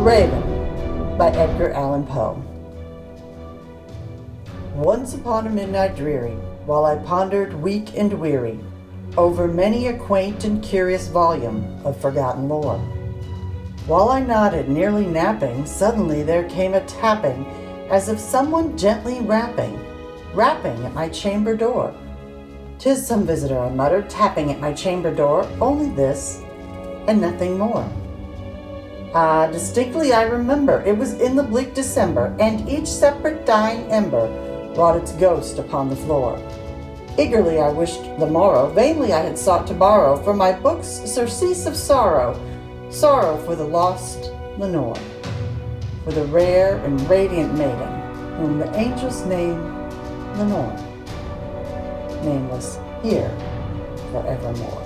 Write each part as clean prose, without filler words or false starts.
Raven by Edgar Allan Poe. Once upon a midnight dreary, while I pondered weak and weary over many a quaint and curious volume of forgotten lore, while I nodded, nearly napping, suddenly there came a tapping, as of someone gently rapping at my chamber door. "'Tis some visitor," I muttered, tapping at my chamber door, "only this, and nothing more." Distinctly I remember, it was in the bleak December, and each separate dying ember wrought its ghost upon the floor. Eagerly I wished the morrow, vainly I had sought to borrow from my books surcease of sorrow for the lost Lenore, for the rare and radiant maiden, whom the angels name Lenore, nameless here forevermore.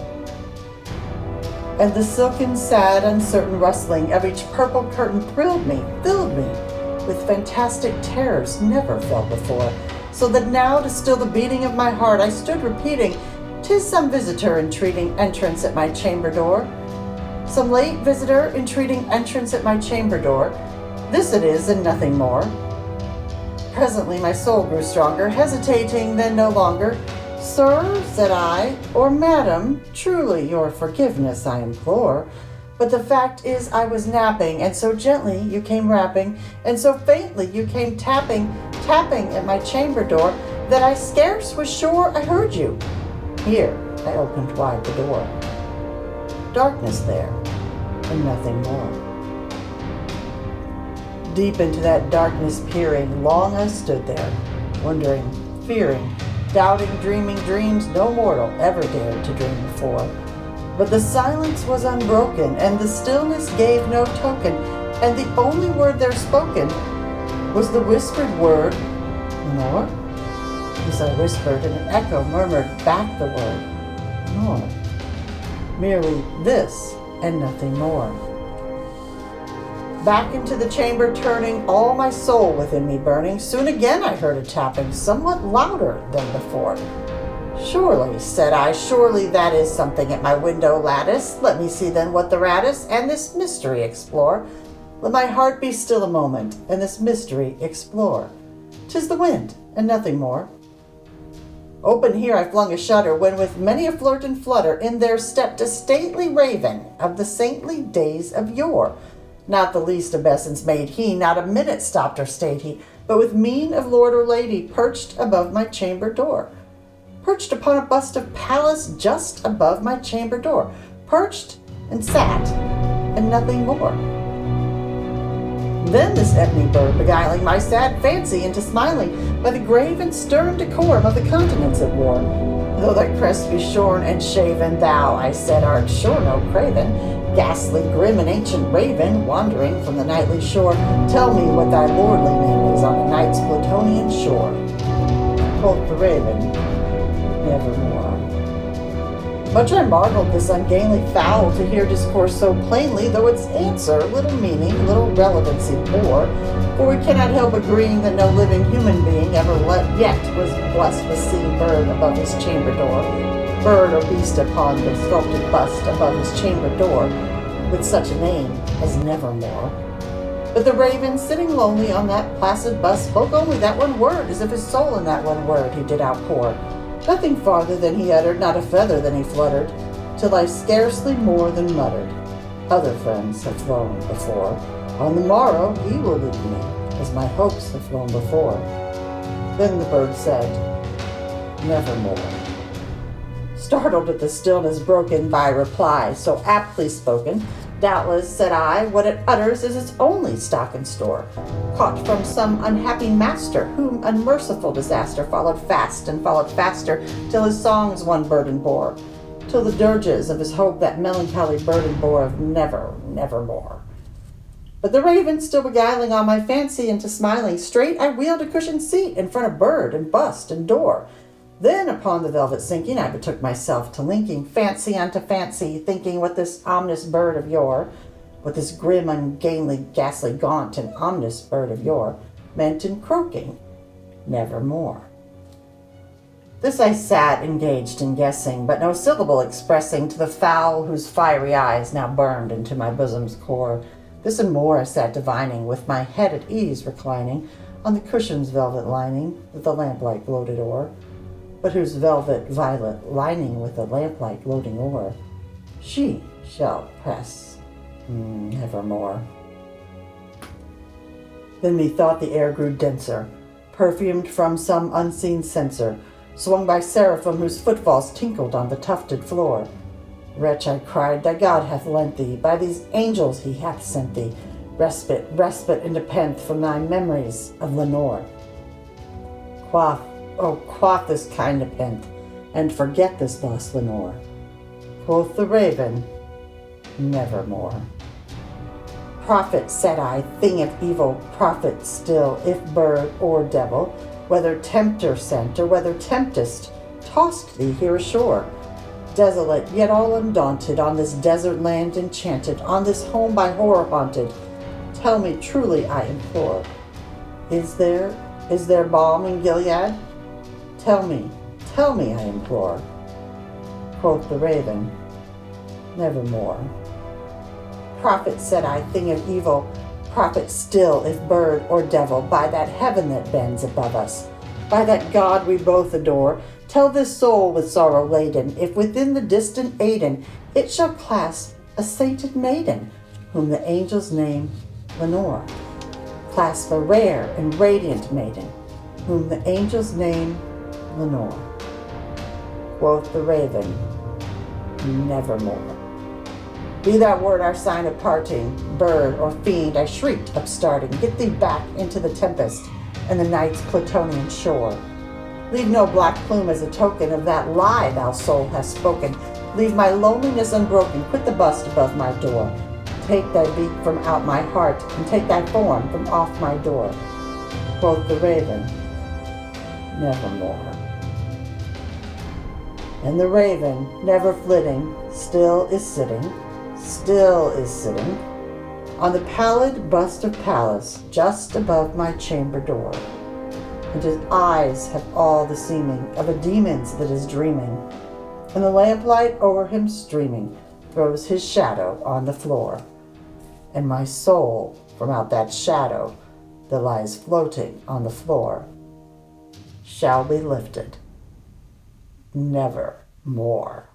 And the silken, sad, uncertain rustling of each purple curtain thrilled me, filled me with fantastic terrors never felt before, so that now, to still the beating of my heart, I stood repeating, "'Tis some visitor entreating entrance at my chamber door. Some late visitor entreating entrance at my chamber door. This it is, and nothing more." Presently my soul grew stronger, hesitating then no longer. "Sir," said I, "or madam, truly your forgiveness I implore. But the fact is I was napping, and so gently you came rapping, and so faintly you came tapping at my chamber door, that I scarce was sure I heard you." Here I opened wide the door. Darkness there, and nothing more. Deep into that darkness peering, long I stood there, wondering, fearing, doubting, dreaming dreams no mortal ever dared to dream before. But the silence was unbroken, and the stillness gave no token, and the only word there spoken was the whispered word, "Lenore?" This I whispered, and an echo murmured back the word, "Lenore." Merely this, and nothing more. Back into the chamber turning, all my soul within me burning, soon again I heard a tapping, somewhat louder than before. "Surely," said I, "surely that is something at my window lattice. Let me see then what the rat is, and this mystery explore. Let my heart be still a moment, and this mystery explore. 'Tis the wind, and nothing more." Open here I flung a shutter, when with many a flirt and flutter in there stepped a stately raven of the saintly days of yore. Not the least obeisance made he, not a minute stopped or stayed he, but with mien of lord or lady perched above my chamber door. Perched upon a bust of Pallas just above my chamber door. Perched and sat, and nothing more. Then this ebony bird, beguiling my sad fancy into smiling by the grave and stern decorum of the countenance it wore. "Though thy crest be shorn and shaven, thou," I said, "art sure no craven, ghastly, grim, and ancient raven, wandering from the nightly shore. Tell me what thy lordly name is on a night's Plutonian shore." Quoth the raven, "Nevermore." Much I marveled this ungainly fowl to hear discourse so plainly, though its answer little meaning, little relevancy bore. For we cannot help agreeing that no living human being ever yet was blessed with seeing bird above his chamber door, bird or beast upon the sculpted bust above his chamber door, with such a name as Nevermore. But the raven, sitting lonely on that placid bust, spoke only that one word, as if his soul in that one word he did outpour. Nothing farther than he uttered, not a feather than he fluttered, till I scarcely more than muttered, "Other friends have flown before. On the morrow he will leave me, as my hopes have flown before." Then the bird said, "Nevermore." Startled at the stillness broken by reply so aptly spoken, "Doubtless," said I, "what it utters is its only stock and store, caught from some unhappy master, whom unmerciful disaster followed fast and followed faster, till his songs one burden bore, till the dirges of his hope that melancholy burden bore of nevermore." But the raven, still beguiling on my fancy into smiling, straight I wheeled a cushioned seat in front of bird and bust and door. Then upon the velvet sinking, I betook myself to linking fancy unto fancy, thinking what this ominous bird of yore, what this grim, ungainly, ghastly, gaunt, and ominous bird of yore, meant in croaking, "Nevermore." This I sat engaged in guessing, but no syllable expressing to the fowl whose fiery eyes now burned into my bosom's core, This and more I sat divining, with my head at ease reclining on the cushion's velvet lining that the lamplight gloated o'er, but whose velvet violet lining with the lamplight gloating o'er she shall press nevermore. Then methought the air grew denser, perfumed from some unseen censer, swung by seraphim whose footfalls tinkled on the tufted floor. Wretch, I cried, thy God hath lent thee, by these angels he hath sent thee, respite, respite and nepenthe from thy memories of Lenore. Quaff this kind nepenthe, and forget this lost Lenore. Quoth the raven, nevermore. Prophet, said I, thing of evil, prophet still, if bird or devil, whether tempter sent or whether temptest, tossed thee here ashore, desolate yet all undaunted, on this desert land enchanted, on this home by horror haunted. Tell me truly, I implore, is there balm in Gilead? Tell me, I implore. Quoth the raven, nevermore. Prophet, said I, thing of evil, prophet still, if bird or devil, by that heaven that bends above us, by that God we both adore, tell this soul with sorrow laden, if within the distant Aidenn it shall clasp a sainted maiden, whom the angels name Lenore. Clasp a rare and radiant maiden, whom the angels name Lenore. Quoth the raven, nevermore. Be that word our sign of parting, bird or fiend, I shrieked, upstarting, get thee back into the tempest and the night's Plutonian shore. Leave no black plume as a token of that lie thou soul hast spoken. Leave my loneliness unbroken, quit the bust above my door. Take thy beak from out my heart, and take thy form from off my door. Quoth the raven, nevermore. And the raven, never flitting, still is sitting, on the pallid bust of Pallas, just above my chamber door. And his eyes have all the seeming of a demon's that is dreaming, and the lamplight o'er him streaming throws his shadow on the floor. And my soul, from out that shadow that lies floating on the floor, shall be lifted never more.